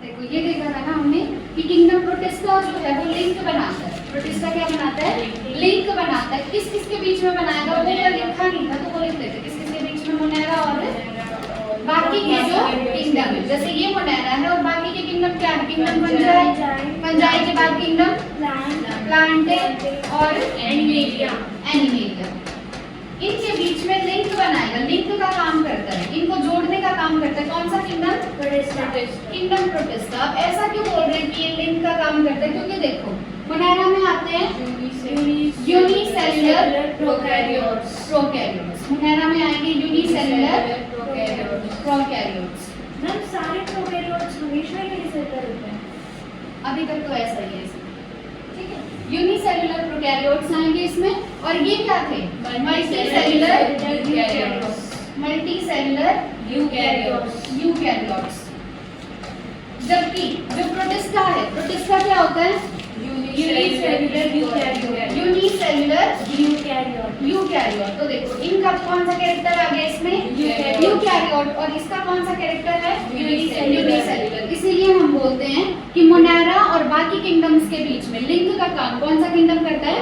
देखो ये देखा था ना हमने कि किंगडम प्रोटिस्टा जो है वो लिंक बनाता है। प्रोटिस्टा क्या बनाता है? लिंक बनाता है। किस किस के बीच में बनाएगा वो ऊपर लिखा नहीं था, तो वो लिख देते किस किस के बीच में, मोनेरा और बाकी के जो किंगडम है। जैसे ये मोनेरा है और बाकी के किंगडम क्या है? किंगडम फंजाई, फंजाई के बाद किंगडम प्लांटे और एनिमेलिया। इनके बीच में लिंक बनाएगा, लिंक का काम करता है, इनको जोड़ने का काम करता है। कौन सा किंगडम? Kingdom protista. अब ऐसा क्यों बोल रहे हैं कि ये लिंक का काम करता है? क्योंकि देखो मोनेरा में आते हैं यूनिसेल्युलर प्रोकैरियोट्स। मोनेरा में आएंगे यूनिसेल्युलर प्रोकैरियोट्स। मैम सारे प्रोकैरियोट्स हमेशा यूनिसेल्युलर होते हैं? अभी तक तो ऐसा ही है, ठीक है। यूनिसेल्युलर प्रोकैरियोट्स आएंगे इसमें, और ये क्या थे? Multicellular eukaryotes. जबकि जो प्रोटिस्टा है, प्रोटिस्टा क्या होता है? Unicellular eukaryote. तो देखो इनका कौन सा कैरेक्टर आ गया इसमें? यूकैरियोट। और इसका कौन सा कैरेक्टर है? यूनिसेल्युलर। इसीलिए हम बोलते हैं कि मोनेरा और बाकी किंगडम्स के बीच में लिंक का काम कौन सा किंगडम करता है?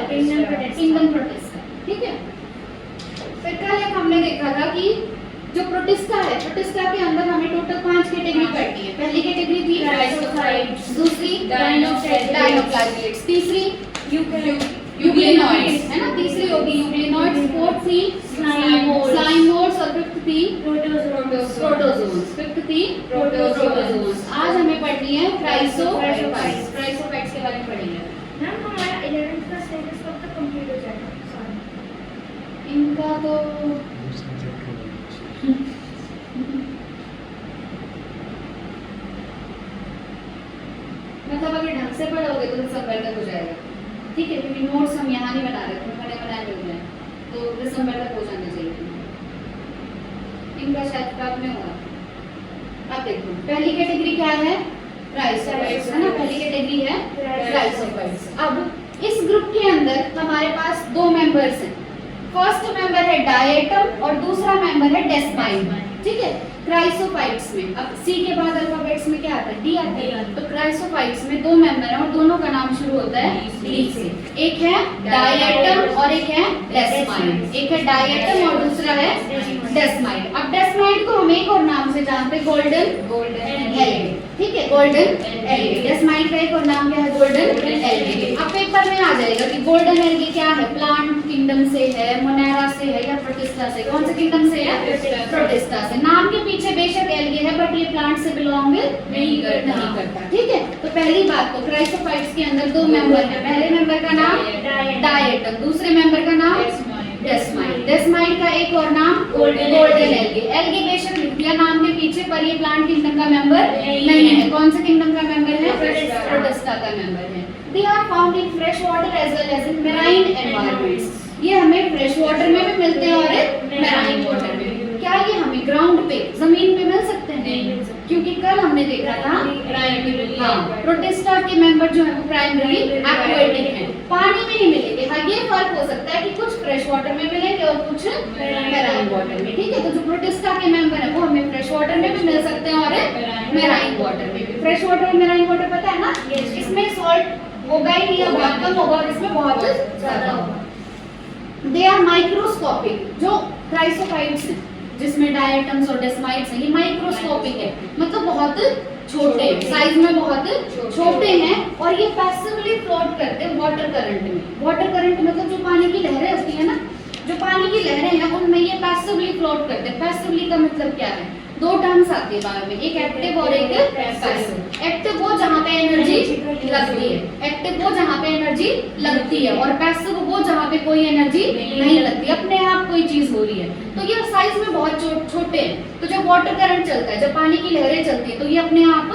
Kingdom protista. ठीक है। फिर कल एक हमने देखा था कि जो प्रोटिस्टा है, प्रोटिस्टा के अंदर हमें टोटल 5 कैटेगरी पढ़नी है। पहली कैटेगरी थी राइसोफाइट्स, दूसरी डायनोप्लाज्मिड्स, तीसरी यूग्लिनोइड्स, है ना, तीसरी होगी यूग्लिनोइड्स, फोर्थ थी स्लाइमोर्स और फिफ्थ थी प्रोटोजोन्स। आज हमें पढ़नी है क्राइसोफाइट्स। क्राइसोफाइट्स के बारे में पढ़ेंगे। मैम हमारा 11th का सिलेबस कब तक कंप्लीट हो जाएगा? इनका तो मतलब अगर ढंग से पढ़ोगे तो दिसंबर तक हो जाएगा, ठीक है, क्योंकि नोट्स हम यहाँ नहीं बना रहे थे, बने बनाए मिल जाए तो दिसंबर तक हो जाना चाहिए। इनका शायद कब में होगा। अब देखो पहली कैटेगरी क्या है? क्राइसोफाइट्स, है ना, पहली कैटेगरी है क्राइसोफाइट्स। अब इस ग्रुप के अंदर हमारे पास 2 मेंबर्स हैं। फर्स्ट मेंबर है डायटम और दूसरा मेंबर है डेस्माइड, ठीक है। क्राइसोफाइट्स में अब सी के बाद अल्फाबेट्स में क्या आता है? डी आता है। तो क्राइसोफाइट्स में 2 मेंबर हैं और दोनों का नाम शुरू होता है डी से। एक है डायटम और एक है डेस्माइड। एक है डायटम और दूसरा है डेस्माइड। अब डेस्माइड को हम एक और नाम से जानते हैं, गोल्डन एल्गे, ठीक है, गोल्डन एल्गे। डेस्माइड का एक और नाम क्या है? Golden algae. अब पेपर में आ जाएगा कि गोल्डन एल्गे क्या है? प्लांट किंगडम से है, मोनेरा से है या प्रोटिस्टा से? कौन से किंगडम से है? प्रोटिस्टा से। नाम के पीछे बेशक एल्गे है बट ये प्लांट से बिलोंग नहीं करता, ठीक है। तो पहली बात तो क्राइसोफाइट्स के अंदर 2 मेंबर हैं। पहले मेंबर का नाम डायटम, दूसरे मेंबर का नाम डेस्माइड। डेस्माइड का एक और नाम गोल्डन एल्गे। एल्गे बेशक लिख दिया नाम के पीछे, पर ये प्लांट किंगडम का मेंबर नहीं है। कौन से किंगडम का मेंबर है? प्रोटिस्टा का मेंबर है। They are found in fresh water as well as in marine environments. ये हमें फ्रेश वाटर में भी मिलते हैं और मेराइन वाटर में। क्या ये हमें ग्राउंड पे, जमीन पे मिल सकते हैं? नहीं, क्योंकि कल हमने देखा था प्रोटिस्टा के मेंबर जो है वो प्राइमरी एक्वेटिक हैं, पानी में ही मिलेंगे। हाँ, ये फर्क हो सकता है कि कुछ फ्रेश वाटर में मिलेंगे और कुछ मेराइन वाटर में, ठीक है। तो जो प्रोटिस्टा के मेंबर है वो हमें फ्रेश वाटर में भी मिल सकते हैं और मेराइन वाटर में भी। फ्रेश वाटर और मेराइन वाटर पता है ना, इसमें सॉल्ट होगा ही नहीं, बहुत कम होगा और इसमें बहुत ज्यादा होगा। They are microscopic. जो क्राइसोफाइट्स हैं जिसमें डायटम्स और डेस्माइड्स हैं, ये माइक्रोस्कोपिक है, मतलब बहुत छोटे साइज में, बहुत छोटे हैं और ये पैसिवली फ्लोट करते हैं वाटर करंट में। वाटर करंट मतलब जो पानी की लहरें होती है ना, जो पानी की लहरें हैं उनमें ये पैसिवली फ्लोट करते हैं। पैसिवली का मतलब क्या है? 2 टर्म्स आती है बारे में, एक एक्टिव और एक पैसिव। एक्टिव वो जहाँ पे एनर्जी लगती है, एक्टिव वो जहाँ पे एनर्जी लगती है, और पैसिव वो जहाँ पे कोई एनर्जी नहीं लगती, अपने आप कोई चीज हो रही है। तो ये साइज में बहुत छोटे हैं। तो जब वाटर करंट चलता है, जब पानी की लहरें चलती है, तो ये अपने आप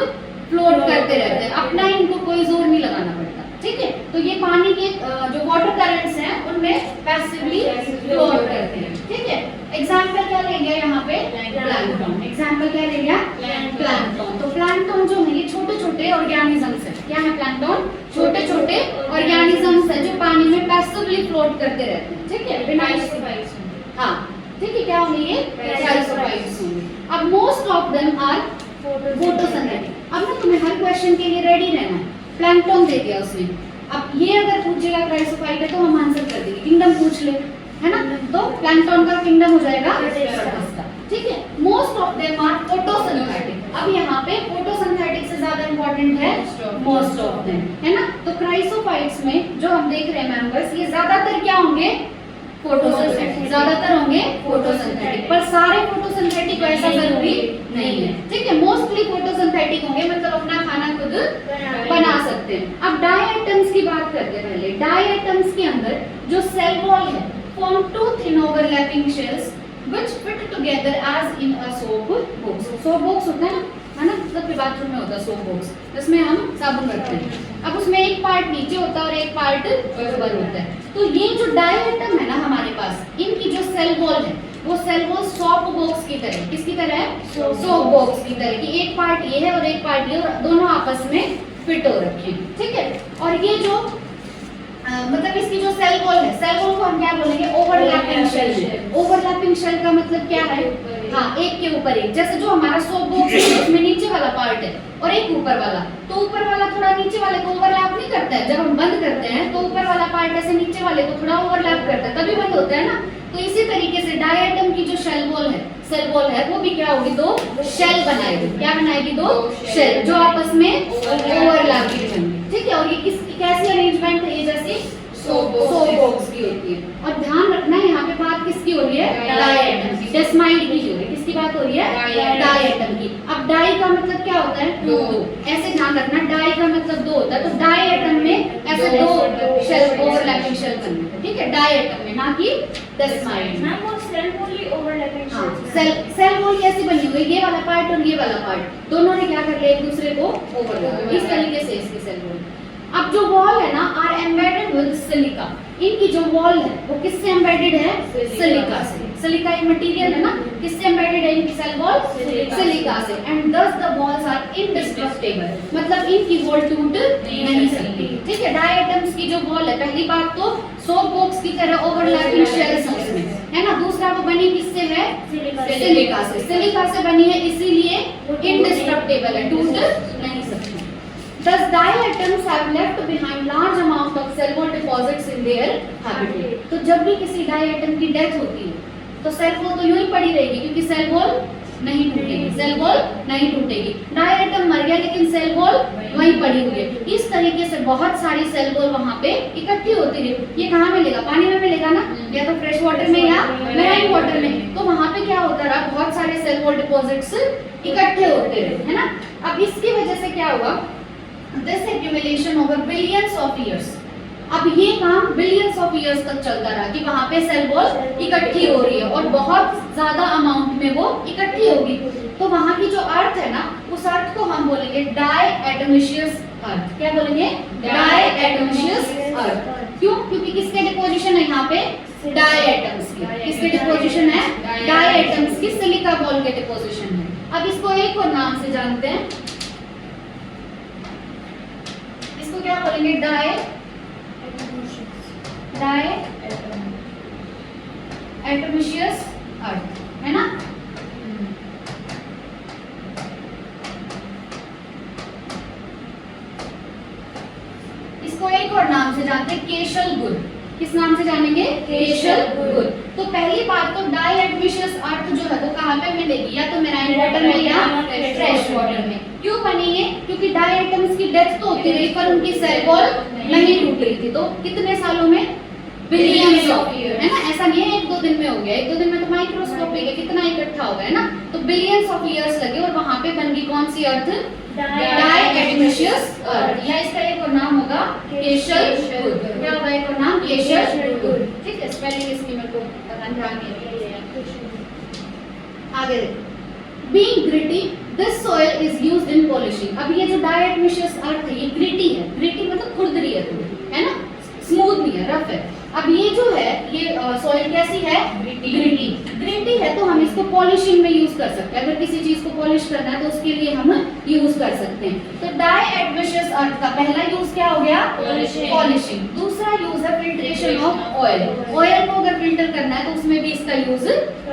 फ्लोट करते रहते हैं, अपना इनको कोई जोर नहीं लगाना पड़ता, ठीक है। तो ये पानी के जो वाटर करंट्स हैं उनमें पैसिवली फ्लोट करते हैं, ठीक है। एग्जाम्पल क्या ले गया यहाँ पे? प्लैंकटन। एग्जाम्पल क्या ले गया? प्लैंकटन। तो प्लैंकटन जो है ये छोटे छोटे ऑर्गेनिजम्स हैं। क्या है प्लैंकटन? छोटे छोटे ऑर्गेनिजम्स हैं जो पानी में पैसिवली फ्लोट करते रहते हैं, ठीक है, बिना हाँ, ठीक है। क्या होंगे ये? क्राइसोफाइट्स होंगे। अब most of them are photosynthetic. अब मैं तुम्हें हमें हर क्वेश्चन के लिए रेडी रहना है। प्लैंकटन दे दिया उसने, अब ये अगर पूछेगा क्राइसोफाइट है तो हम आंसर कर देंगे। किंगडम पूछ ले, है ना, तो प्लैंकटन का किंगडम हो जाएगा प्रोटिस्टा। ठीक है, most of them are photosynthetic. अब यहाँ पे फोटोसिंथेटिक से ज्यादा इंपॉर्टेंट है मोस्ट ऑफ देम, है ना। तो क्राइसोफाइट्स में जो हम देख रहे हैं मेंबर्स, ये ज्यादातर क्या होंगे, फोटोसिंथेटिक, ज्यादातर होंगे फोटोसिंथेटिक, पर सारे फोटोसिंथेटिक ऐसा जरूरी नहीं है। ठीक है, मोस्टली फोटोसिंथेटिक होंगे, मतलब अपना खाना खुद बना सकते हैं। अब डायटम्स की बात करते हैं पहले। डायटम्स के अंदर जो सेल वॉल है form two thin overlapping shells which fit together as in a soap box. soap box होता है ना, मतलब बाथरूम में होता है soap box, जिसमें हम साबुन रखते हैं। अब उसमें एक पार्ट नीचे होता है और एक पार्ट ऊपर होता है। तो ये जो डायटम है ना हमारे पास, इनकी जो सेल वॉल है वो सेल वॉल सोप बॉक्स की तरह, किसकी तरह है, सोप बॉक्स की तरह की। एक पार्ट ये है और एक पार्ट ये, और दोनों आपस में फिट हो रखे हैं। ठीक है, और ये जो मतलब इसकी जो सेल वॉल है, सेल वॉल को हम क्या बोलेंगे, ओवरलैपिंग शेल। ओवरलैपिंग शेल का मतलब क्या है, हाँ, एक के ऊपर एक। जैसे जो हमारा सोप बॉक्स है उसमें नीचे वाला पार्ट है और एक ऊपर वाला, तो ऊपर वाला थोड़ा नीचे वाले को ओवरलैप नहीं करता है। जब हम बंद करते हैं तो ऊपर वाला पार्ट ऐसे नीचे वाले को थोड़ा ओवरलैप करता है, तभी बंद होता है ना। तो इसी तरीके से डायटम की जो सेल वॉल है वो भी क्या होगी, दो शेल बनाएगी। क्या बनाएगी, दो शेल जो आपस में ओवरलैपिंग होंगी। ठीक है, और ये कैसी अरेंजमेंट है, ये जैसे सोप बॉक्स की होती है। और ध्यान रखना यहाँ पे बात किसकी हो रही है, डायटम की, डेस्माइड की हो रही है। किसकी बात हो रही है, डायटम की। अब डाई का मतलब क्या होता है, दो। ऐसे ध्यान रखना, डाई का मतलब दो होता है, तो डायटम में ऐसे दो शेल, ओवरलैपिंग शेल बनते हैं। ठीक है, डायटम में, ना कि डेस्माइड में। सेल वॉल ही ओवरलैपिंग सेल वॉल कैसे बनी हुई, ये वाला पार्ट और ये वाला पार्ट दोनों ने क्या कर लिया, एक दूसरे को ओवरलैप, इस तरीके से इसकी सेल वॉल। अब जो वॉल है ना, आर एम्बेडेड विद सिलिका। इनकी जो वॉल है वो किससे एम्बेडेड है, सिलिका से। सिलिका एक मटेरियल है ना, किससे एम्बेडेड है इनकी सेल वॉल, सिलिका से। एंड दस द वॉल्स आर इनडिस्ट्रक्टेबल, मतलब इनकी वॉल टूट नहीं सकती। ठीक है, डायटम्स की जो वॉल है, पहली बात तो सोप बॉक्स की तरह ओवरलैपिंग शेल्स हैं उसमें, है ना। दूसरा वो बनी किससे है, सिलिका से। सिलिका से बनी है, इसीलिए इनडिस्ट्रक्टेबल है, टूट नहीं सकती। Thus diatoms have left behind large amount of cell wall deposits in their habitat. तो जब भी किसी डायटम की डेथ होती है तो सेल वॉल तो यूं ही पड़ी रहेगी, क्योंकि सेल वॉल नहीं टूटेगी, सेल वॉल नहीं टूटेगी। डायटम मर गया लेकिन सेल वॉल वहीं पड़ी हुई है। इस तरीके से बहुत सारी सेल वॉल वहाँ पे इकट्ठी होती रही। ये कहाँ मिलेगा, पानी में मिलेगा ना, या तो फ्रेश वाटर में या मैरीन वाटर में। तो वहाँ पे क्या होता रहा, बहुत सारे सेल वॉल डिपॉजिट्स इकट्ठे होते रहे, है ना। अब इसकी वजह से क्या हुआ, This accumulation over billions of years, अब ये काम बिलियंस ऑफ इयर्स तक चलता रहा कि वहाँ पे सेल वॉल इकट्ठी हो रही है और बहुत ज्यादा अमाउंट में वो इकट्ठी होगी। तो वहाँ की जो अर्थ है ना, उस अर्थ को हम बोलेंगे डायएटमिशियस अर्थ। क्या बोलेंगे, डायएटमिशियस अर्थ। क्यों, क्योंकि किसके डिपोजिशन है यहाँ पे, डायएटम्स की। किसके डिपोजिशन है, डायएटम्स की, सिलिका वॉल के डिपोजिशन है। अब इसको एक और नाम से जानते हैं, इसको क्या बोलेंगे, डायएटमिशियस अर्थ, है ना। इसको एक और नाम से जानते हैं, केशल गुड। किस नाम से जानेंगे, केशल गुड। तो पहली बात तो डायएटमिशियस अर्थ जो है वो कहाँ पे मिलेगी, या तो मैराइन वाटर में या फ्रेश वाटर में। क्यों बनी है, क्योंकि डायटम्स की डेथ तो होती रही पर उनकी सेल वॉल नहीं टूट रही थी। तो कितने सालों में, बिलियंस ऑफ ईयर, है ना। ऐसा नहीं है एक दो दिन में हो गया, एक दो दिन में तो माइक्रोस्कोपिक है, कितना इकट्ठा हो गया, है ना। तो बिलियंस ऑफ ईयर्स लगे और वहां पे बन गई कौन सी अर्थ, डायएटमिशियस अर्थ, या इसका एक और नाम होगा केशल गुड। क्या होगा एक और नाम, केशल गुड। ठीक है, स्पेलिंग इसकी मेरे को पता नहीं है। आगे Being gritty, this soil is used in polishing. अब ये जो डायएटमिशियस अर्थ है ये ग्रिटी है। ग्रिटी मतलब खुरदरी है थोड़ी, है ना, स्मूथ नहीं है, रफ है। अब ये जो है ये सॉइल कैसी है, ग्रिटी है, तो हम इसको पॉलिशिंग में यूज कर सकते हैं। अगर किसी चीज को पॉलिश करना है तो उसके लिए हम यूज कर सकते हैं। तो डाई एडमिशियस अर्थ का पहला यूज क्या हो गया, पॉलिशिंग। दूसरा यूज है फिल्ट्रेशन ऑफ ऑयल। ऑयल को अगर फिल्टर करना है तो उसमें भी इसका यूज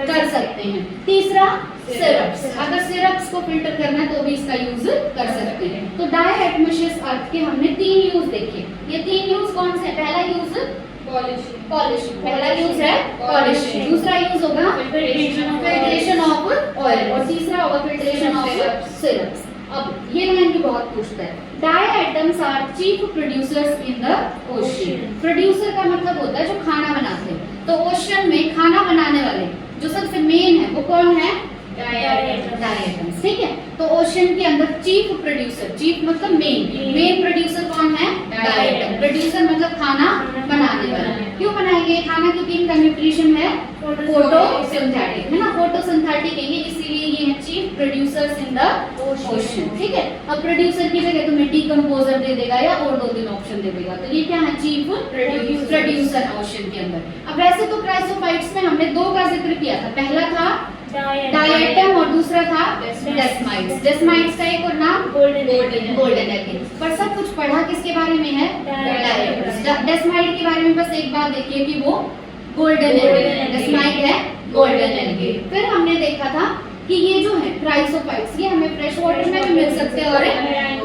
कर सकते हैं। तीसरा सिरप्स, अगर सिरप्स को फिल्टर करना है तो भी इसका यूज कर सकते हैं। तो डाई एडमिशियस अर्थ के हमने 3 यूज देखे। ये 3 यूज कौन से, पहला यूज पॉलिशिंग, पहला यूज है पॉलिशिंग, दूसरा यूज होगा फिल्ट्रेशन ऑफ ऑयल और तीसरा होगा फिल्ट्रेशन ऑफ सिरप्स। अब ये लाइन भी बहुत पूछता है, diatoms are chief producers in the ocean. Producer का मतलब होता है जो खाना बनाते हैं। तो ओशन में खाना बनाने वाले जो सबसे मेन है वो कौन है, डाई आइटम्स, ठीक है। तो ओशन के अंदर चीफ प्रोड्यूसर, चीफ मतलब मेन प्रोड्यूसर कौन है, डाई आइटम। प्रोड्यूसर मतलब खाना बनाने वाला। क्यों बनाएंगे खाना, क्योंकि इनका न्यूट्रिशन है फोटोसिंथेटिक, है ना, फोटोसिंथेटिक है, इसीलिए ये है chief producers in the ocean, ठीक है। अब प्रोड्यूसर की जगह तुम्हें डीकंपोजर दे देगा या और 2-3 ऑप्शन दे देगा। तो ये क्या है, चीफ प्रोड्यूसर ओशन के अंदर। अब वैसे तो क्राइसोफाइट्स में हमने 2 का जिक्र किया था, पहला था डायटम और दूसरा था डेस्माइट्स। डेस्माइट्स का एक और नाम गोल्डन एल्गे। पर सब कुछ पढ़ा किसके बारे में है, डेस्माइट के बारे में बस एक बात देखिए कि वो गोल्डन एल्गे, डेस्माइट है गोल्डन एल्गे। फिर हमने देखा था कि ये जो है क्राइसोफाइट्स ये हमें फ्रेश वाटर में भी मिल सकते हैं और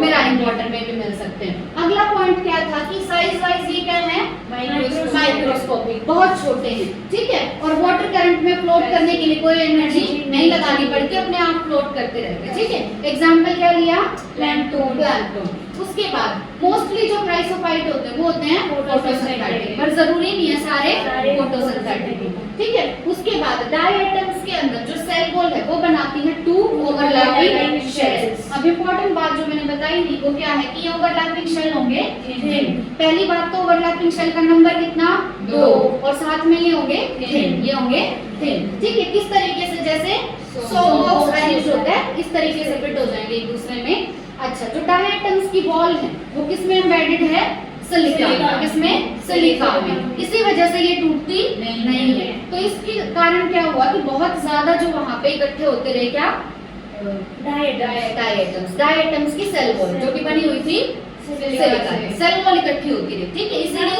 मेराइन वाटर में भी मिल सकते हैं। अगला पॉइंट क्या था कि साइज वाइज ये क्या है, माइक्रोस्कोपिक, बहुत छोटे हैं, ठीक है। और वाटर करंट में फ्लोट करने के लिए कोई एनर्जी नहीं लगानी पड़ती, अपने आप फ्लोट करते रहते हैं, ठीक है। एग्जाम्पल क्या लिया, प्लैंकटन। उसके बाद मोस्टली जो क्राइसोफाइट होते हैं वो होते हैं फोटोसिंथेटिक, पर जरूरी नहीं है सारे फोटोसिंथेटिक, ठीक है। उसके बाद डाई आइटम्स के अंदर जो सेल वॉल है वो बनाती है 2 ओवरलैपिंग शेल्स। अब इंपॉर्टेंट बात जो मैंने बताई थी वो क्या है कि ये ओवरलैपिंग शेल होंगे थिन। पहली बात तो ओवरलैपिंग शेल का नंबर कितना, 2, और साथ में ये होंगे थिन, ये होंगे थिन, ठीक है। किस तरीके से, जैसे 100 बॉक्स अरेंज होता है इस तरीके से फिट हो जाएंगे एक दूसरे में। अच्छा, जो डाई आइटम्स की वॉल है वो किसमें एम्बेडेड है, सिलिका, किसमें, सिलिका में। इसी वजह से ये टूटती नहीं है। तो इसके कारण क्या हुआ कि बहुत ज्यादा जो वहां पे इकट्ठे होते रहे क्या, डाई आइटम्स की सेल वॉल जो कि बनी हुई थी सिलिका, सेल वॉल इकट्ठी होती रही, ठीक है। इसीलिए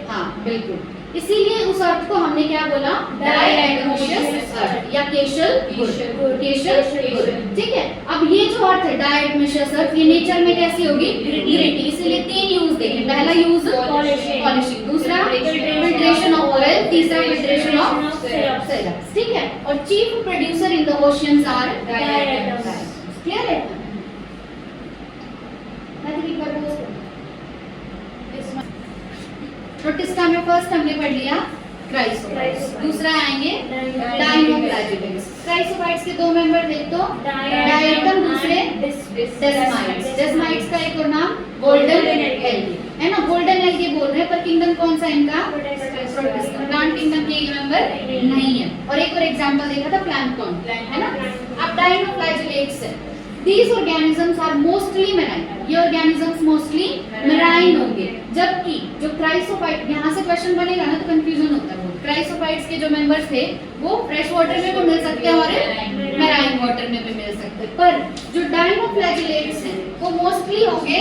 हाँ बिल्कुल, इसीलिए उस अर्थ को हमने क्या बोला, डाई एडमिशियस अर्थ या केशल गुड, ठीक है। अब ये जो अर्थ है डाई एडमिशियस अर्थ, ये नेचर में कैसी होगी, ग्रिटी। इसीलिए 3 यूज देखें, पहला यूज पॉलिशिंग, दूसरा फिल्ट्रेशन ऑफ ऑयल, तीसरा फिल्ट्रेशन ऑफ सिरप्स, ठीक है। और chief producer in the oceans are diatoms, clear है। प्रोटिस्टा में फर्स्ट हमने पढ़ लिया क्राइसोफाइट्स, दूसरा आएंगे डाइनोफ्लैजिलेट्स। क्राइसोफाइट्स के 2 मेंबर देख तो डायटम, दूसरे डेस्माइट्स। डेस्माइट्स का एक और नाम गोल्डन एल्गे, है ना। गोल्डन एल्गे बोल रहे हैं पर किंगडम कौन सा इनका, प्रोटिस्टा, प्लांट किंगडम के मेंबर नहीं है। और एक और एग्जांपल देखा था प्लैंकटन, है ना। अब डाइनोफ्लैजिलेट्स है, These organisms are mostly marine. ये organisms mostly marine होंगे, जबकि जो क्राइसोफाइट, यहाँ से क्वेश्चन बनेगा ना तो कंफ्यूजन होता है। क्राइसोफाइट्स के जो मेंबर्स थे वो फ्रेश वाटर में भी मिल सकते हैं और मैराइन वाटर में भी मिल सकते हैं। पर जो डाइनोफ्लैजिलेट्स हैं वो मोस्टली होंगे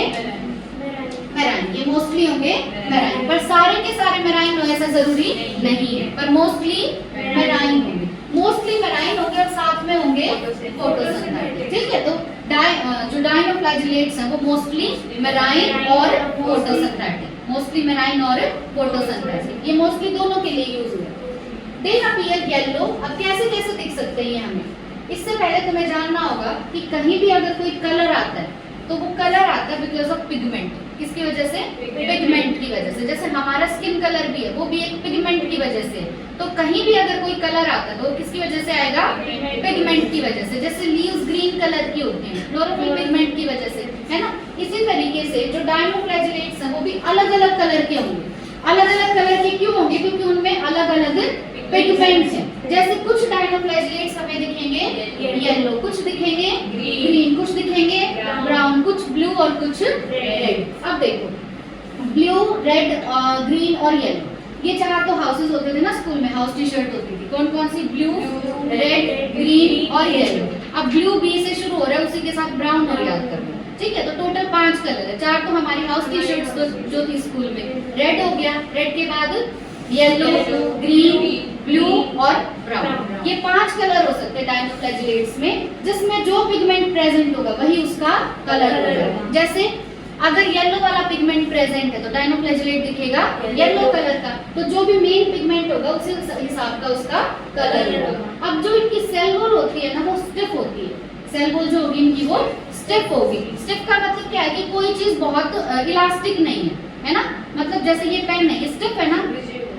मैराइन, ये मोस्टली होंगे मैराइन, पर सारे के सारे मैराइन हो ऐसा जरूरी नहीं है, पर मोस्टली मैराइन होंगे, मोस्टली मैराइन होंगे और साथ में होंगे फोटोसिंथेटिक, ठीक है। तो जो डाइनोफ्लैजिलेट्स हैं वो मोस्टली मैराइन और फोटोसिंथेटिक, मोस्टली मैराइन और फोटोसिंथेटिक, ये मोस्टली दोनों के लिए यूज हुआ। दे अपीयर येलो। अब कैसे कैसे दिख सकते हैं ये हमें, इससे पहले तुम्हें जानना होगा कि कहीं भी अगर कोई कलर आता है तो वो कलर आता है बिकॉज ऑफ पिगमेंट, किसकी वजह से, पिगमेंट की वजह से। जैसे हमारा स्किन कलर भी है वो भी एक पिगमेंट की वजह से। तो कहीं भी अगर कोई कलर आता है तो किसकी वजह से आएगा, पिगमेंट की वजह से। जैसे लीव्स ग्रीन कलर की होती हैं, क्लोरोफिल पिगमेंट की वजह से, है ना। इसी तरीके से जो डाइनोफ्लैजिलेट्स हैं वो भी अलग अलग कलर के होंगे। अलग अलग कलर के क्यों होंगे, क्योंकि उनमें अलग अलग पिगमेंट्स हैं। जैसे कुछ डाइनोफ्लैजिलेट्स हमें दिखेंगे येलो, कुछ दिखेंगे ग्रीन, कुछ दिखेंगे ब्राउन, कुछ ब्लू और कुछ रेड। अब देखो ब्लू, रेड, ग्रीन और येलो, ये चार तो हाउसेस होते थे ना स्कूल में, हाउस टी शर्ट होती थी। कौन कौन सी? ब्लू, रेड, ग्रीन और येलो। अब ब्लू बी से शुरू हो रहा है, उसी के साथ ब्राउन और याद कर लो, ठीक है। तो टोटल 5 कलर है, 4 तो हमारी हाउस टी शर्ट्स जो थी स्कूल में। रेड हो गया, रेड के बाद येलो, ग्रीन, ब्लू और ब्राउन। ये 5 कलर हो सकते हैं डायनोफ्लैजिलेट्स में, जिसमें जो पिगमेंट प्रेजेंट होगा वही उसका कलर होगा। जैसे अगर येलो वाला पिगमेंट प्रेजेंट है तो डायनोफ्लैजिलेट दिखेगा येलो कलर का, तो जो भी मेन पिगमेंट होगा उसी हिसाब का उसका कलर होगा। अब जो इनकी सेल वॉल होती है ना वो स्टिफ होती है, सेल वॉल जो होगी इनकी वो स्टिफ होगी। स्टिफ का मतलब क्या है कि कोई चीज बहुत इलास्टिक नहीं है ना, मतलब जैसे ये पेन है, ये स्टिफ है ना,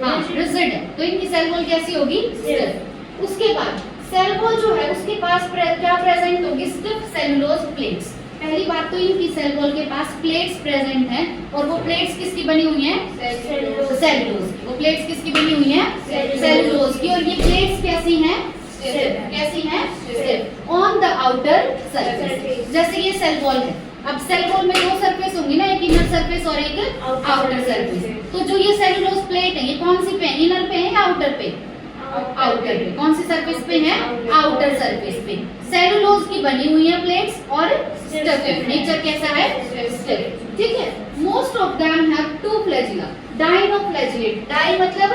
हाँ रिजिड है, तो इनकी सेल वॉल कैसी होगी? स्टिफ। उसके बाद सेल वॉल जो है उसके पास क्या प्रेजेंट होगी? Stiff cellulose plates. पहली बात तो इनकी सेल वॉल के पास प्लेट्स प्रेजेंट हैं, और वो प्लेट्स किसकी बनी हुई हैं? सेलुलोज की। वो प्लेट्स किसकी बनी हुई हैं? सेलुलोज की। और ये प्लेट्स कैसी हैं? कैसी हैं? Stiff on the outer surface. जैसे ये सेल वॉल है, अब सेल वॉल में 2 सरफेस होंगी ना, एक इनर सरफेस और एक आउटर सरफेस। तो जो ये सेलुलोज प्लेट है ये कौन सी पे है? इनर पे है या आउटर पे? आउटर पे। कौन सी सरफेस पे है? आउटर सरफेस पे। सेलुलोज की बनी हुई है प्लेट्स और स्टिफ। नेचर कैसा है? स्टिफ, ठीक है। Most of them have 2 flagella. Dinoflagellate, di मतलब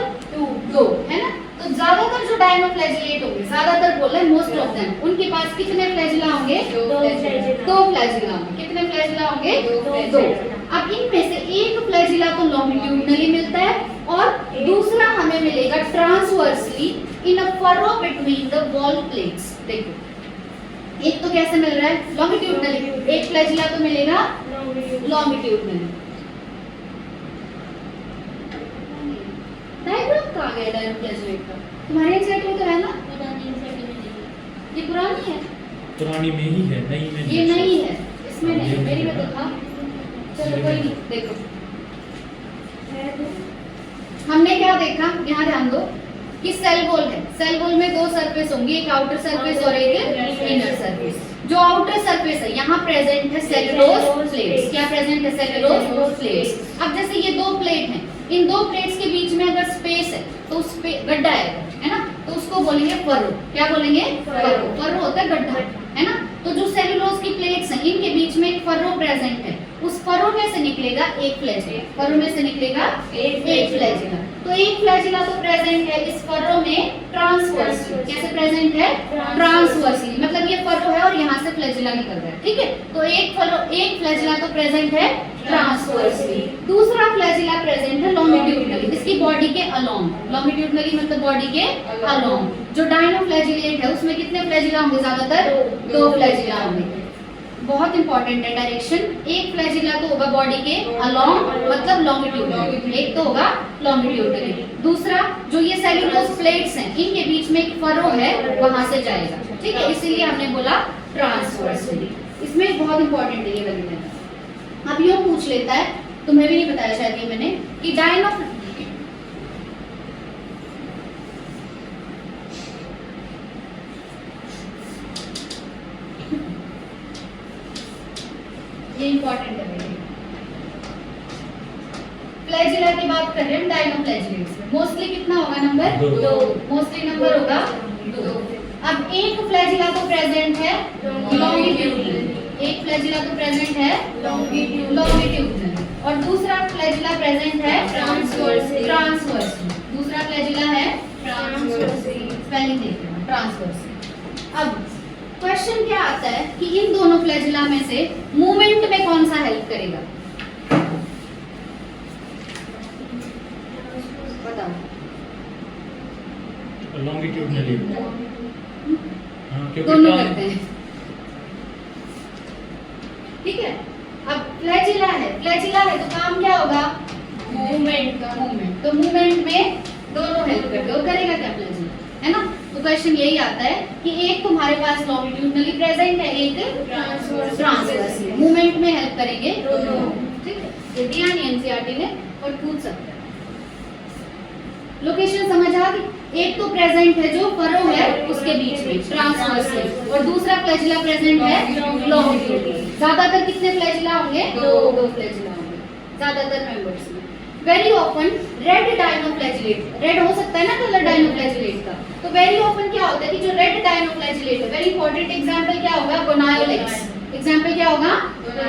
2 है ना, तो ज्यादातर जो डायनोफ्लैजिलेट होंगे, ज्यादातर बोल रहे हैं मोस्ट ऑफ देम, उनके पास कितने फ्लैजिला होंगे? 2 फ्लैजिला होंगे। कितने फ्लैजिला होंगे? 2। अब इनमें से एक फ्लैजिला तो लॉन्गिट्यूडनली मिलता है और दूसरा हमें मिलेगा transversely in a furrow between the wall plates. देखो एक तो कैसे मिल रहा है? लॉन्गिट्यूडनली। एक फ्लैजिला तो मिलेगा लॉन्गिट्यूडनली। डायग्राम कहाँ गया डायनोफ्लैजिलेट का? तुम्हारे सेट में तो है ना? ये पुरानी है, पुरानी में ही है, नई में ये नहीं है, इसमें नहीं, मेरी में तो था। चलो कोई नहीं, देखो हमने क्या देखा, यहाँ ध्यान दो कि सेल वॉल है, सेल वॉल में 2 सरफेस होंगी, एक आउटर सरफेस और एक इनर सरफेस। जो आउटर सरफेस है यहाँ प्रेजेंट है सेलुलोज प्लेट्स। क्या प्रेजेंट है? Cellulose plates. अब जैसे ये 2 प्लेट हैं, इन 2 प्लेट्स के बीच में अगर स्पेस है तो उस पे गड्ढा है ना, तो उसको बोलेंगे फरो। क्या बोलेंगे? फरो। फरो होता है गड्ढा, है ना। तो जो सेलुलोज की प्लेट्स हैं इनके बीच में एक फरो प्रेजेंट है, उस फरो में से निकलेगा एक फ्लैजिला। फरो में से निकलेगा एक फ्लैजिला। तो एक फ्लैजिला तो प्रेजेंट है इस फरो में ट्रांसवर्सली। कैसे प्रेजेंट है? ट्रांसवर्सली, मतलब ये फरो है और यहाँ से फ्लैजिला निकल रहा है, ठीक है। तो एक फ्लैजिला तो प्रेजेंट है ट्रांसवर्सली। दूसरा फ्लैजिला प्रेजेंट है लॉन्गिट्यूडनली, इसकी बॉडी के अलोंग। लॉन्गिट्यूडनली मतलब बॉडी के अलोंग। जो डायनोफ्लैजिलेट है उसमें कितने फ्लैजिला होंगे? ज्यादातर 2 फ्लैजिला होंगे। बहुत इंपॉर्टेंट है डायरेक्शन। एक फ्लैजिला तो होगा बॉडी के अलोंग मतलब लॉन्गिट्यूडनली, एक तो होगा लॉन्गिट्यूडनली। दूसरा जो ये सेलुलोज प्लेट्स हैं इनके बीच में एक फरो है, वहां से जाएगा, ठीक है, इसीलिए हमने बोला ट्रांसवर्सली। इसमें बहुत इंपॉर्टेंट है ये वाली मेथड। अब यूं पूछ लेता है, तुम्हें भी नहीं बताया शायद ये मैंने, कि ये इंपॉर्टेंट है मेरे। फ्लैजिला की बात कर रहे हैं हम डायनोफ्लैजिलेट्स में। मोस्टली कितना होगा नंबर? 2। मोस्टली नंबर होगा 2। अब एक फ्लैजिला तो प्रेजेंट है लॉन्गिट्यूडनल, एक फ्लैजिला तो प्रेजेंट है लॉन्गिट्यूडनल, और दूसरा फ्लैजिला प्रेजेंट है ट्रांसवर्सली। दूसरा फ्लैजिला है ट्रांसवर्सली, स्पेलिंग देख लेना, ट्रांसवर्सली। अब क्वेश्चन क्या आता है कि इन दोनों फ्लैजिला में से मूवमेंट में कौन सा हेल्प करेगा? बताओ। लॉन्गिट्यूडनली। दोनों करते हैं, ठीक है। अब फ्लैजिला है तो काम क्या होगा? मूवमेंट का। मूवमेंट, तो मूवमेंट में दोनों हेल्प करते हो। करेगा क्या फ्लैजिला, है ना। तो क्वेश्चन यही आता है कि एक तुम्हारे पास लॉन्गिट्यूडनली प्रेजेंट है, एक ट्रांसवर्सली। मूवमेंट में हेल्प करेंगे दोनों, ठीक है। ये दिया नहीं एनसीईआरटी ने और पूछ सकते हैं। लोकेशन समझ आ गई? एक तो प्रेजेंट है जो फरो है उसके बीच में ट्रांसवर्सली, और दूसरा फ्लैजिला प्रेजेंट है लॉन्गिट्यूडनली। ज्यादातर कितने फ्लैजिला होंगे? 2 फ्लैजिला होंगे। ज्यादातर मेंबर्स में। Very often red dinoflagellate, red हो सकता है ना कलर डायनोफ्लैजिलेट का, तो वेरी ऑफन क्या होता है कि जो रेड डायनोफ्लैजिलेट है, वेरी इंपॉर्टेंट एग्जांपल क्या होगा, गोनायोलेक्स। एग्जांपल क्या होगा,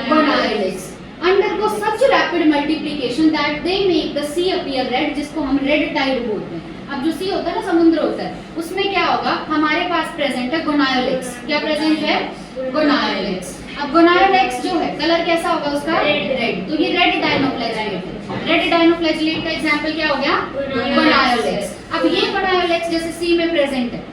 Gonyaulax. Undergo such rapid multiplication that they make the sea appear red, जिसको हम रेड टाइड बोलते हैं। अब जो सी होता है ना, समुद्र होता है, उसमें क्या होगा, हमारे पास प्रेजेंट है गोनायोलेक्स। क्या प्रेजेंट है, गोनायोलेक्स। अब गोनायोलेक्स जो है कलर कैसा होगा उसका, रेड, तो ये रेड डायनोफ्लैजिलेट है। रेड डायनोफ्लैजिलेट का एग्जांपल क्या हो गया, गोनायोलेक्स। अब ये गोनायोलेक्स जैसे सी में प्रेजेंट है,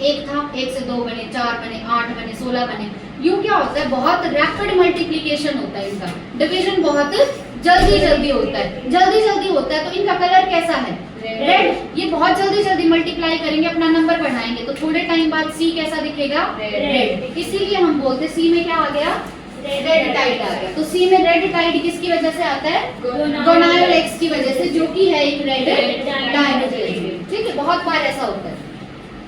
एक था, एक से 2 बने, 4 बने, 8 बने, 16 बने, यूं क्या होता है, बहुत रैपिड मल्टीप्लिकेशन होता है इनका, डिवीजन बहुत जल्दी जल्दी होता है, जल्दी जल्दी होता है। तो इनका कलर कैसा है, रेड। ये बहुत जल्दी जल्दी मल्टीप्लाई करेंगे, अपना नंबर बढ़ाएंगे, तो थोड़े टाइम बाद सी कैसा दिखेगा, रेड। इसीलिए हम बोलते सी में क्या आ गया, रेड टाइड आ गया। तो सी में रेड टाइड किसकी वजह से आता है, गोनायोलेक्स की वजह से, जो कि है एक रेड डायनोफ्लैजिलेट। ठीक है, बहुत बार ऐसा होता है।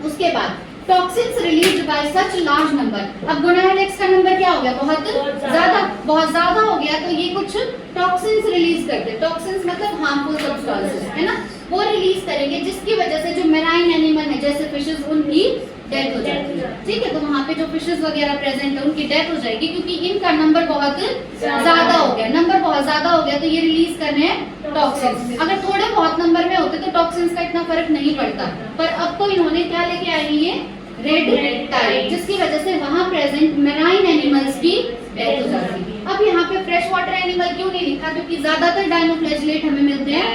उसके बाद toxins released by such large number. अब गोनायोलेक्स का नंबर क्या हो गया, बहुत ज्यादा हो गया, तो ये कुछ टॉक्सिन्स रिलीज करते हैं। टॉक्सिन्स मतलब हार्मफुल सब्सटेंसेस, है ना, वो रिलीज करेंगे, जिसकी वजह से जो मेराइन एनिमल है जैसे फिशेस, उनकी डेथ हो जाएगी। ठीक है, तो वहाँ पे जो फिशेस वगैरह प्रेजेंट है उनकी डेथ हो जाएगी, क्योंकि इनका नंबर बहुत ज्यादा हो गया। नंबर बहुत ज्यादा हो गया तो ये रिलीज कर रहे हैं टॉक्सिन्स। अगर थोड़े बहुत नंबर में होते तो टॉक्सिन्स का इतना फर्क नहीं पड़ता, पर अब तो इन्होंने क्या लेके आए हैं, ये रेड टाइड, जिसकी वजह से वहाँ प्रेजेंट मेराइन एनिमल्स की डेथ हो जाती है। अब यहाँ पे फ्रेश वाटर एनिमल क्यों नहीं लिखा, क्योंकि ज्यादातर डायनोफ्लैजिलेट हमें मिलते हैं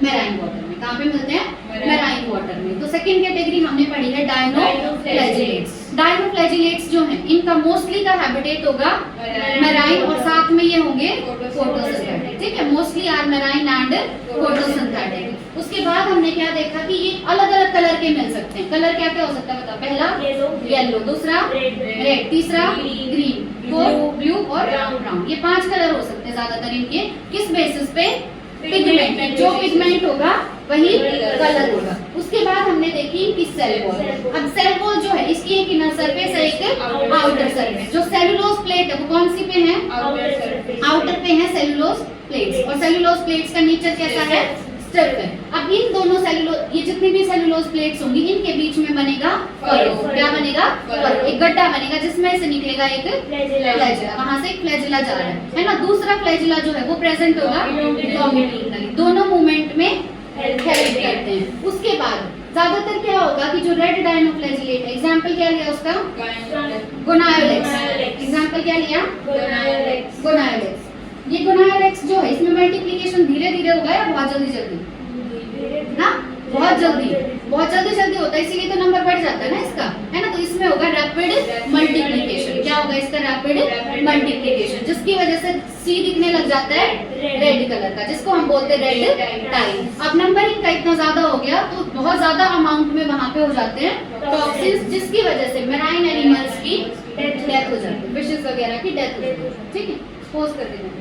मेराइन वाटर में। कहाँ पे मिलते हैं, मेराइन वाटर में। तो सेकंड कैटेगरी हमने पढ़ी है डायनोफ्लैजिलेट्स। डायनोफ्लैजिलेट्स जो हैं, इनका मोस्टली का हैबिटेट होगा मेराइन, और साथ में ये होंगे फोटोसिंथेटिक। ठीक है, mostly are marine and photosynthetic. उसके बाद हमने क्या देखा कि ये अलग अलग कलर के मिल सकते हैं। कलर क्या क्या हो सकता है बता, पहला येलो, दूसरा रेड, तीसरा ग्रीन, फोर्थ ब्लू और ब्राउन। ये 5 कलर हो सकते हैं ज्यादातर इनके। किस बेसिस पे, पिगमेंट, जो पिगमेंट होगा वही कलर होगा। उसके बाद हमने देखी कि सेल वॉल। अब सेल वॉल जो है, इसकी एक इनर सरफेस है, एक आउटर सरफेस। जो सेलुलोज प्लेट है वो कौन सी पे है, आउटर पे है सेलुलोज प्लेट्स, और सेलुलोज प्लेट्स का नेचर कैसा है, स्टिफ है। अब इन दोनों सेलुलोज, ये जितनी भी सेलुलोज प्लेट्स होंगी, इनके बीच में बनेगा फरो। क्या बनेगा, फरो, एक गड्ढा बनेगा जिसमें से निकलेगा एक फ्लैजिला, वहां से एक फ्लैजिला जा रहा है ना। दूसरा फ्लैजिला जो है वो प्रेजेंट होगा लॉन्गिट्यूडिनली, दोनों मूवमेंट में हेल्प करते हैं। उसके बाद ज्यादातर क्या होगा कि जो रेड डायनोफ्लैजिलेट है, एग्जांपल क्या लिया उसका, गोनायोलेक्स। एग्जांपल क्या लिया, गोनायोलेक्स। ये गोनायोलेक्स जो है, इसमें मल्टीप्लिकेशन धीरे धीरे होगा या बहुत जल्दी जल्दी ना, बहुत जल्दी जल्दी होता है, इसीलिए तो नंबर बढ़ जाता है ना इसका, है ना। तो इसमें होगा रैपिड मल्टीप्लिकेशन। क्या होगा इसका, रैपिड मल्टीप्लिकेशन, जिसकी वजह से सी दिखने लग जाता है रेड कलर का, जिसको हम बोलते हैं रेड टाइड। अब नंबरिंग का इतना ज्यादा हो गया तो बहुत ज्यादा अमाउंट में वहां पे हो जाते हैं टॉक्सिन्स, जिसकी वजह से मेराइन एनिमल्स की डेथ हो जाती है, फिशेस वगैरह की डेथ हो जाती है। ठीक है, पोज कर देना।